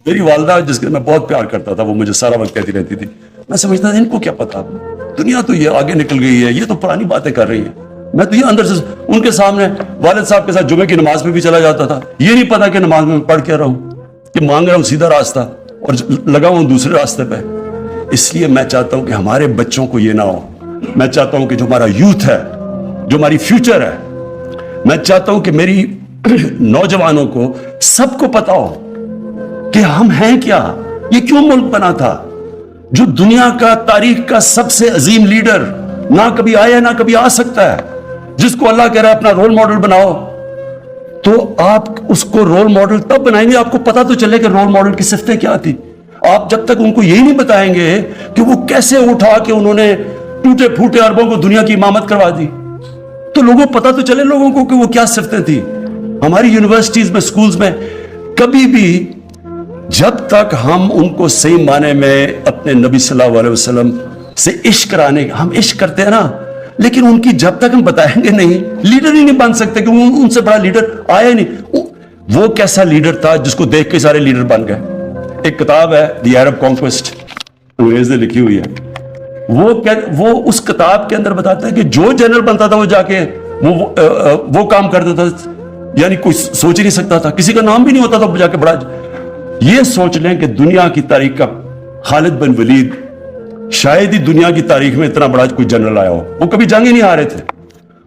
میری والدہ جس کے میں بہت پیار کرتا تھا وہ مجھے سارا وقت کہتی رہتی تھی، میں سمجھتا تھا ان کو کیا پتا، دنیا تو یہ آگے نکل گئی ہے، یہ تو پرانی باتیں کر رہی ہیں. میں تو یہ اندر سے ان کے سامنے والد صاحب کے ساتھ جمعے کی نماز میں بھی چلا جاتا تھا، یہ نہیں پتا کہ نماز میں پڑھ کے رہا ہوں، کہ مانگ رہا ہوں سیدھا راستہ اور لگا ہوں دوسرے راستے پہ. اس لیے میں چاہتا ہوں کہ ہمارے بچوں کو یہ نہ ہو. میں چاہتا ہوں کہ جو ہمارا یوتھ ہے، جو ہماری فیوچر ہے، میں چاہتا ہوں کہ میری نوجوانوں کو سب کو پتا ہو کہ ہم ہیں کیا، یہ کیوں ملک بنا تھا. جو دنیا کا تاریخ کا سب سے عظیم لیڈر نہ کبھی آیا نہ کبھی آ سکتا ہے، جس کو اللہ کہہ رہا ہے اپنا رول ماڈل بناؤ، تو آپ اس کو رول ماڈل تب بنائیں گے آپ کو پتا تو چلے کہ رول ماڈل کی صفتیں کیا تھی. آپ جب تک ان کو یہی نہیں بتائیں گے کہ وہ کیسے اٹھا کے انہوں نے ٹوٹے پھوٹے اربوں کو دنیا کی امامت کروا دی، تو لوگوں پتا تو چلے لوگوں کو کہ وہ کیا صفتیں تھی. ہماری یونیورسٹیز میں، سکولز میں کبھی بھی جب تک ہم ان کو صحیح معنی میں اپنے نبی صلی اللہ علیہ وسلم سے عشق کرانے، ہم عشق کرتے ہیں نا، لیکن ان کی جب تک ہم بتائیں گے نہیں، لیڈر ہی نہیں بن سکتے کہ ان سے بڑا لیڈر آیا ہی نہیں. وہ کیسا لیڈر تھا جس کو دیکھ کے سارے لیڈر بن گئے. ایک کتاب ہے دی عرب کانکویسٹ، انگریز نے لکھی ہوئی ہے. وہ اس کتاب کے اندر بتاتا ہے کہ جو جنرل بنتا تھا وہ جا کے وہ کام کرتا تھا، یعنی کوئی سوچ ہی نہیں سکتا تھا، کسی کا نام بھی نہیں ہوتا تھا جا کے بڑا. یہ سوچ لیں کہ دنیا کی تاریخ کا خالد بن ولید شاید ہی دنیا کی تاریخ میں اتنا بڑا کوئی جنرل آیا ہو. وہ کبھی جنگ ہی نہیں ہارے تھے.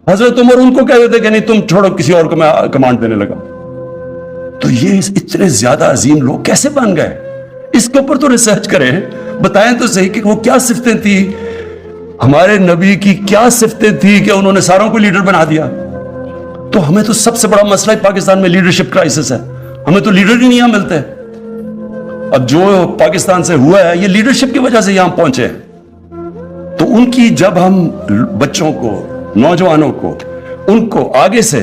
حضرت عمر ان کو کہتے تھے کہ نہیں تم چھوڑو کسی اور کو میں کمانڈ دینے لگا. تو یہ اتنے زیادہ عظیم لوگ کیسے بن گئے؟ اس کے اوپر تو ریسرچ کریں، بتائیں تو صحیح کہ وہ کیا صفتیں تھی، ہمارے نبی کی کیا صفتیں تھی کہ انہوں نے ساروں کو لیڈر بنا دیا. تو ہمیں تو سب سے بڑا مسئلہ پاکستان میں لیڈرشپ کرائسس ہے. ہمیں تو لیڈر ہی نہیں ملتے. اب جو پاکستان سے ہوا ہے یہ لیڈرشپ کی وجہ سے یہاں پہنچے. تو ان کی جب ہم بچوں کو، نوجوانوں کو، ان کو آگے سے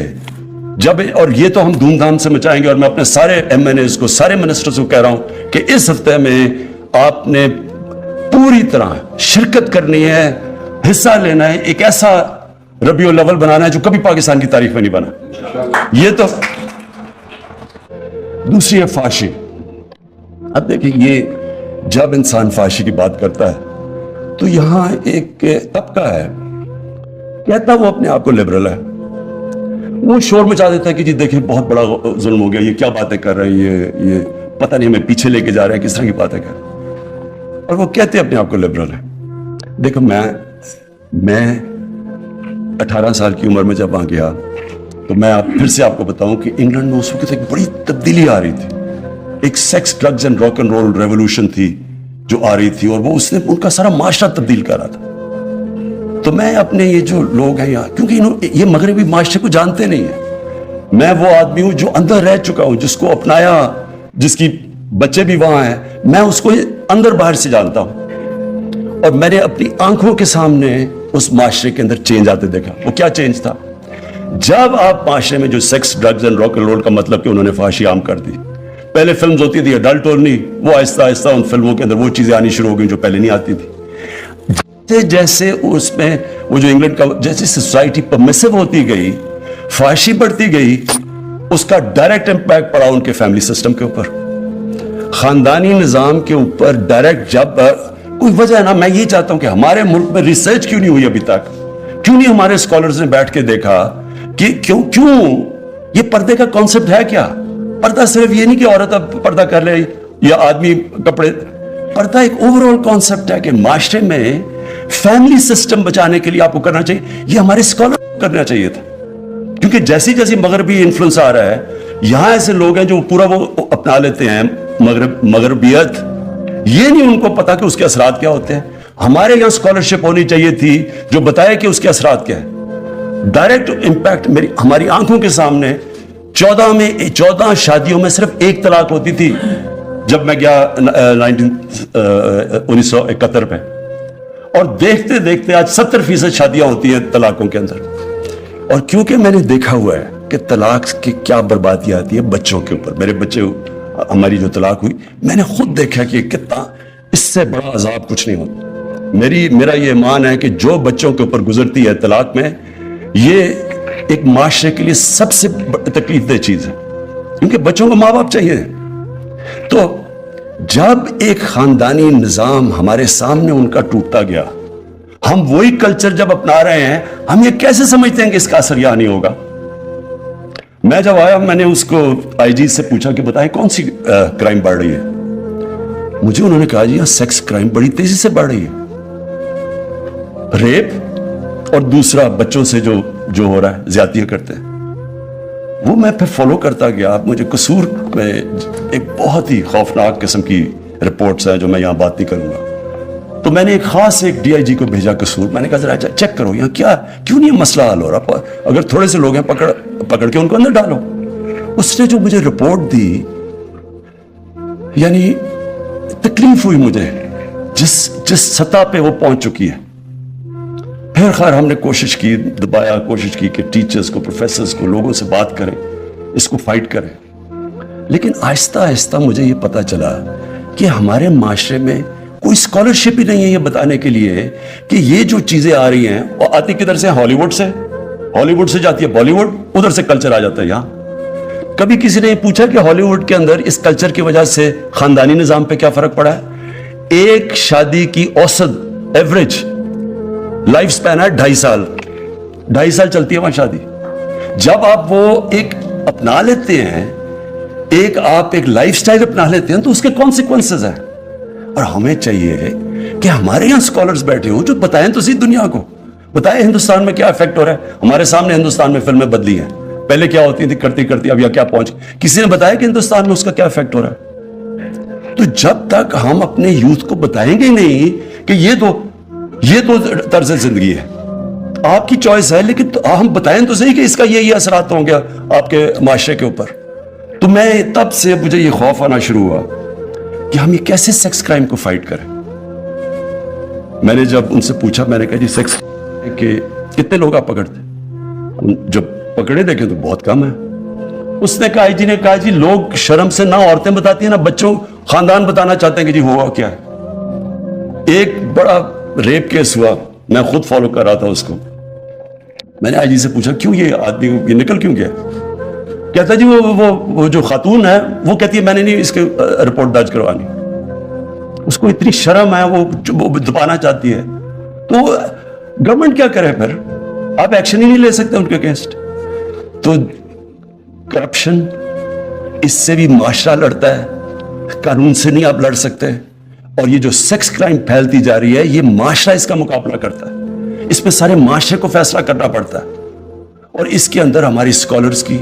جب، اور یہ تو ہم دھوم دھام سے مچائیں گے، اور میں اپنے سارے ایم این ایز کو، سارے منسٹرز کو کہہ رہا ہوں کہ اس ہفتے میں آپ نے پوری طرح شرکت کرنی ہے، حصہ لینا ہے. ایک ایسا ربیع الاول بنانا ہے جو کبھی پاکستان کی تاریخ میں نہیں بنا. یہ تو دوسری ہے فحاشی. اب دیکھیں یہ جب انسان فحاشی کی بات کرتا ہے تو یہاں ایک طبقہ ہے کہتا وہ اپنے آپ کو لبرل ہے، وہ شور مچا دیتا ہے کہ جی دیکھیں بہت بڑا ظلم ہو گیا، یہ کیا باتیں کر رہے ہیں، یہ پتہ نہیں ہمیں پیچھے لے کے جا رہے ہیں، کس طرح کی باتیں کر رہے ہیں، اور وہ کہتے ہیں اپنے آپ کو لبرل ہے. دیکھو میں 18 سال کی عمر میں جب وہاں گیا تو میں پھر سے آپ کو بتاؤں کہ انگلینڈ میں اس وقت ایک بڑی تبدیلی آ رہی تھی. ایک sex, drugs and rock and roll revolution تھی جو آ رہی تھی، اور وہ اس نے ان کا سارا معاشرہ تبدیل کر رہا تھا. تو میں اپنے یہ جو لوگ ہیں یہاں، کیونکہ یہ مغربی معاشرے کو جانتے نہیں ہیں، میں وہ آدمی ہوں جو اندر رہ چکا ہوں، جس کو اپنایا، جس کی بچے بھی وہاں ہیں، میں اس کو اندر باہر سے جانتا ہوں. اور میں نے اپنی آنکھوں کے سامنے اس معاشرے کے اندر چینج آتے دیکھا. وہ کیا چینج تھا؟ جب آپ معاشرے میں جو sex, drugs and rock and roll کا مطلب کہ انہوں نے فحاشی عام کر دی. پہلے فلمز ہوتی تھی ایڈلٹ اونلی، وہ آہستہ آہستہ ان فلموں کے اندر وہ چیزیں آنی شروع ہو گئی جو پہلے نہیں آتی تھی. جیسے اس میں وہ جو انگلینڈ کا جیسے سوسائٹی پرمیسو ہوتی گئی، فحاشی بڑھتی گئی، اس کا ڈائریکٹ امپیکٹ پڑا ان کے فیملی سسٹم کے اوپر، خاندانی نظام کے اوپر ڈائریکٹ. جب کوئی وجہ ہے نا، میں یہ چاہتا ہوں کہ ہمارے ملک میں ریسرچ کیوں نہیں ہوئی ابھی تک، کیوں نہیں ہمارے اسکالرز نے بیٹھ کے دیکھا کہ کیوں یہ پردے کا کانسیپٹ ہے کیا. پردہ صرف یہ نہیں کہ عورت اب پردہ کر لے یا آدمی کپڑے، پردہ ایک اوور آل کانسیپٹ ہے کہ معاشرے میں فیملی سسٹم بچانے کے لیے آپ کو کرنا چاہیے. یہ ہمارے اسکالر کو کرنا چاہیے تھا، کیونکہ جیسی جیسی مغربی انفلوئنس آ رہا ہے، یہاں ایسے لوگ ہیں جو پورا وہ اپنا لیتے ہیں مغربیت، یہ نہیں ان کو پتا کہ اس کے اثرات کیا ہوتے ہیں. ہمارے یہاں اسکالرشپ ہونی چاہیے تھی جو بتائے کہ اس کے اثرات کیا ہے. ڈائریکٹ امپیکٹ ہماری آنکھوں کے سامنے. 14 شادیوں میں صرف ایک طلاق ہوتی تھی جب میں گیا 1971 میں، اور دیکھتے دیکھتے آج 70% شادیاں ہوتی ہیں طلاقوں کے اندر. اور کیونکہ میں نے دیکھا ہوا ہے کہ طلاق کی کیا بربادی آتی ہے بچوں کے اوپر. میرے بچے، ہماری جو طلاق ہوئی، میں نے خود دیکھا کہ کتنا اس سے بڑا عذاب کچھ نہیں ہوتا. میرا یہ ایمان ہے کہ جو بچوں کے اوپر گزرتی ہے طلاق میں، یہ ایک معاشرے کے لیے سب سے تکلیف دہ چیز ہے، کیونکہ بچوں کو ماں باپ چاہیے. تو جب ایک خاندانی نظام ہمارے سامنے ان کا ٹوٹتا گیا, ہم وہی کلچر جب اپنا رہے ہیں, ہم یہ کیسے سمجھتے ہیں کہ اس کا اثر یہاں نہیں ہوگا؟ میں جب آیا, میں نے اس کو آئی جی سے پوچھا کہ بتائیں کون سی کرائم بڑھ رہی ہے. مجھے انہوں نے کہا جی سیکس کرائم بڑی تیزی سے بڑھ رہی ہے, ریپ اور دوسرا بچوں سے جو ہو رہا ہے, زیادتیاں کرتے ہیں. وہ میں پھر فالو کرتا گیا. مجھے قصور میں ایک بہت ہی خوفناک قسم کی رپورٹس ہیں جو میں یہاں بات نہیں کروں گا. تو میں نے ایک خاص ایک ڈی آئی جی کو بھیجا قصور. میں نے کہا ذرا چیک کرو یہاں کیوں نہیں مسئلہ حل ہو رہا, اگر تھوڑے سے لوگ ہیں پکڑ کے ان کو اندر ڈالو. اس نے جو مجھے رپورٹ دی, یعنی تکلیف ہوئی مجھے جس سطح پہ وہ پہنچ چکی ہے. پھر خیر ہم نے کوشش کی, کوشش کی کہ ٹیچرز کو, پروفیسرز کو, لوگوں سے بات کریں, اس کو فائٹ کریں. لیکن آہستہ آہستہ مجھے یہ پتا چلا کہ ہمارے معاشرے میں کوئی اسکالرشپ ہی نہیں ہے یہ بتانے کے لیے کہ یہ جو چیزیں آ رہی ہیں وہ آتی کدھر سے, ہالی ووڈ سے جاتی ہے بالی ووڈ, ادھر سے کلچر آ جاتا ہے یہاں. کبھی کسی نے یہ پوچھا کہ ہالی ووڈ کے اندر اس کلچر کی وجہ سے خاندانی نظام پہ کیا فرق پڑا ہے؟ ایک شادی کی اوسط ایوریج لائف سپین ہے 2.5 سال چلتی ہے وہاں شادی. جب آپ وہ ایک اپنا لیتے ہیں, آپ ایک لائف سٹائل اپنا لیتے ہیں, تو اس کے کانسیکوینسز ہیں. اور ہمیں چاہیے کہ ہمارے یہاں اسکالرز بیٹھے ہوں جو بتائیں تو صحیح دنیا کو, بتائیں ہندوستان میں کیا افیکٹ ہو رہا ہے. ہمارے سامنے ہندوستان میں فلمیں بدلی ہیں, پہلے کیا ہوتی تھی کرتی اب یا کیا پہنچ, کسی نے بتایا کہ ہندوستان میں اس کا کیا افیکٹ ہو رہا ہے؟ تو جب تک ہم اپنے یوتھ کو بتائیں گے نہیں کہ یہ تو طرز زندگی ہے, آپ کی چوائس ہے, لیکن ہم بتائیں تو صحیح کہ اس کا یہ اثرات ہوں گے آپ کے معاشرے کے اوپر. تو میں تب سے مجھے یہ خوف آنا شروع ہوا کہ ہم یہ کیسے سیکس کرائم کو فائٹ کریں. میں نے جب ان سے پوچھا, میں نے کہا جی سیکس کہ کتنے لوگ آپ پکڑتے؟ جب پکڑے دیکھیں تو بہت کم ہے. اس نے کہا جی جی لوگ شرم سے نہ عورتیں بتاتی ہیں نہ بچوں, خاندان بتانا چاہتے ہیں کہ جی ہوا کیا ہے. ایک بڑا ریپ کیس ہوا, میں خود فالو کر رہا تھا اس کو. میں نے آئی جی سے پوچھا کیوں یہ آدمی یہ نکل کیوں گیا؟ کہتا جی وہ جو خاتون ہے وہ کہتی ہے میں نے نہیں اس کے رپورٹ درج کروانی. اس کو اتنی شرم ہے, وہ دبانا چاہتی ہے. تو گورنمنٹ کیا کرے پھر؟ آپ ایکشن ہی نہیں لے سکتے ان کے اگینسٹ. تو کرپشن, اس سے بھی معاشرہ لڑتا ہے, قانون سے نہیں آپ لڑ سکتے. اور یہ جو سیکس کرائم پھیلتی جا رہی ہے, یہ معاشرہ اس کا مقابلہ کرتا ہے. اس پہ سارے معاشرے کو فیصلہ کرنا پڑتا ہے. اور اس کے اندر ہماری اسکالرز کی,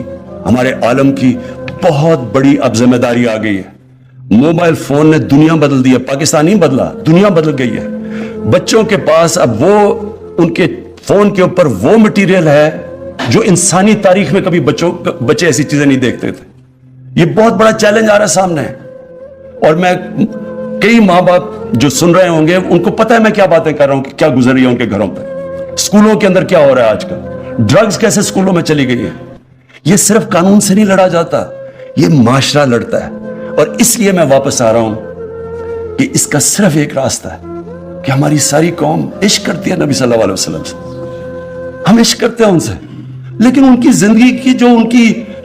ہمارے عالم کی بہت بڑی اب ذمہ داری آ گئی ہے. موبائل فون نے دنیا بدل دی ہے, پاکستان نہیں بدلا, دنیا بدل گئی ہے. بچوں کے پاس اب وہ ان کے فون کے اوپر وہ مٹیریل ہے جو انسانی تاریخ میں کبھی بچے ایسی چیزیں نہیں دیکھتے تھے. یہ بہت بڑا چیلنج آ رہا ہے سامنے. اور میں کئی ماں باپ جو سن رہے ہوں گے ان کو پتہ ہے میں کیا باتیں کر رہا ہوں کہ کیا گزر رہی ہے ان کے گھروں پہ. اسکولوں کے اندر کیا ہو رہا ہے آج کل, ڈرگز کیسے اسکولوں میں چلی گئی ہے. یہ صرف قانون سے نہیں لڑا جاتا, یہ معاشرہ لڑتا ہے. اور اس لیے میں واپس آ رہا ہوں کہ اس کا صرف ایک راستہ ہے کہ ہماری ساری قوم عشق کرتی ہے نبی صلی اللہ علیہ وسلم سے. ہم عشق کرتے ہیں ان سے, لیکن ان کی زندگی کی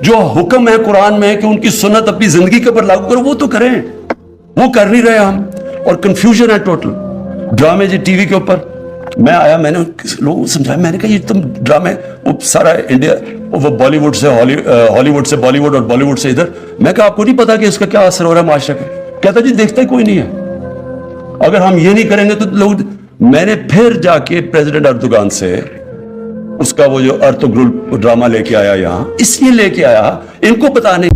جو حکم ہے قرآن میں کہ ان کی سنت اپنی زندگی کے اوپر لاگو کرو, وہ تو کریں. وہ کر نہیں رہے ہم, اور کنفیوژن ہے ٹوٹل. ڈرامے جی ٹی وی کے اوپر میں آیا, میں نے لوگوں کو سمجھایا, میں نے کہا یہ تم ڈرامے وہ سارا انڈیا وہ بالی ووڈ سے ہالی ووڈ سے بالی ووڈ اور بالی ووڈ سے ادھر. میں کہا آپ کو نہیں پتا کہ اس کا کیا اثر ہو رہا ہے معاشرے پہ؟ کہتا جی دیکھتا ہی کوئی نہیں ہے. اگر ہم یہ نہیں کریں گے تو لوگ. میں نے پھر جا کے پریزیڈنٹ اردوغان سے اس کا وہ جو ارطغرل ڈرامہ لے کے آیا یہاں, اس لیے لے کے آیا ان کو بتانے